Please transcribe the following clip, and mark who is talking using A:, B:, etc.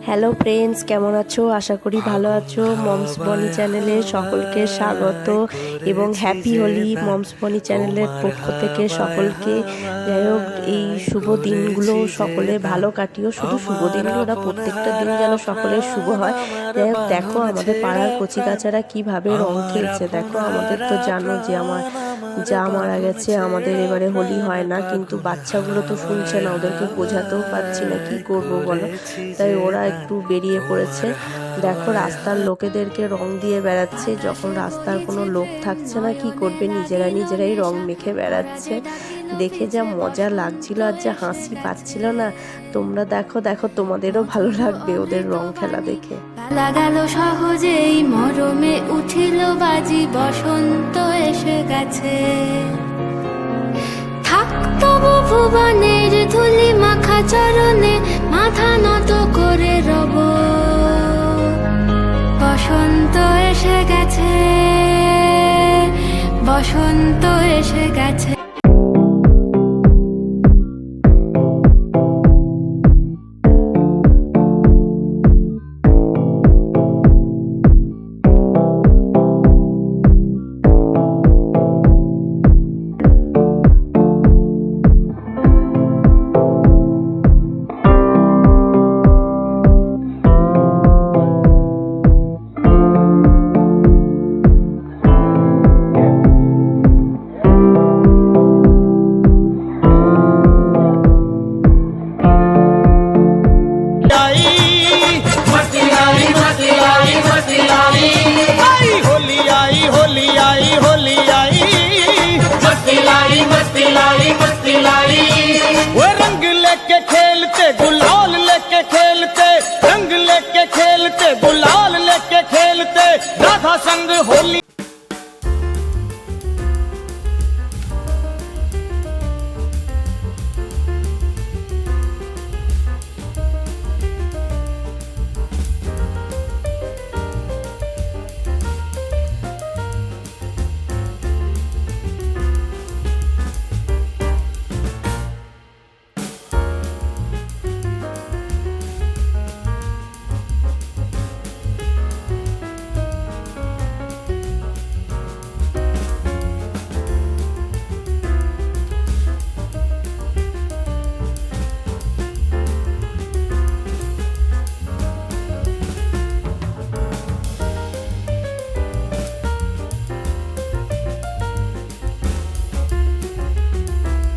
A: Hello friends, কেমন আছো? আশা করি ভালো আছো। মমস বনি চ্যানেলে সকলকে স্বাগত এবং হ্যাপি হোলি। মমস বনি চ্যানেলের পক্ষ থেকে সকলকে, যাই হোক, এই শুভ দিনগুলো সকলে ভালো কাটিও। শুধু শুভ দিনগুলো না, প্রত্যেকটা দিন যেন সকলের শুভ হয়। যাই হোক, দেখো আমাদের পাড়ার কচিকাচারা কিভাবে রং খেলছে। দেখো, আমাদের তো জানো যে আমার যা মারা গেছে, আমাদের এবারে হোলি হয় না, কিন্তু বাচ্চাগুলো তো শুনছে না, ওদেরকে বোঝাতেও পারছি না, কি করব বলো। তাই ওরা একটু বেরিয়ে পড়েছে। দেখো, রাস্তার লোকেদেরকে রং দিয়ে বেড়াচ্ছে, যখন রাস্তার কোনো লোক থাকছে না, কি করবে, নিজেরাই রং মেখে বেড়াচ্ছে। দেখে যা মজা লাগছিল আর যা হাসি পাচ্ছিল না, তোমরা দেখো দেখো, তোমাদেরও ভালো লাগবে ওদের রং খেলা দেখে।
B: গেল সহজেই মরমে উঠিল বাজি, বসন্ত এসে গেছে। থাকতো ভুবনের ধুলি মাখা চরণে, মাথা নত করে রব। বসন্ত এসে গেছে, বসন্ত এসে গেছে।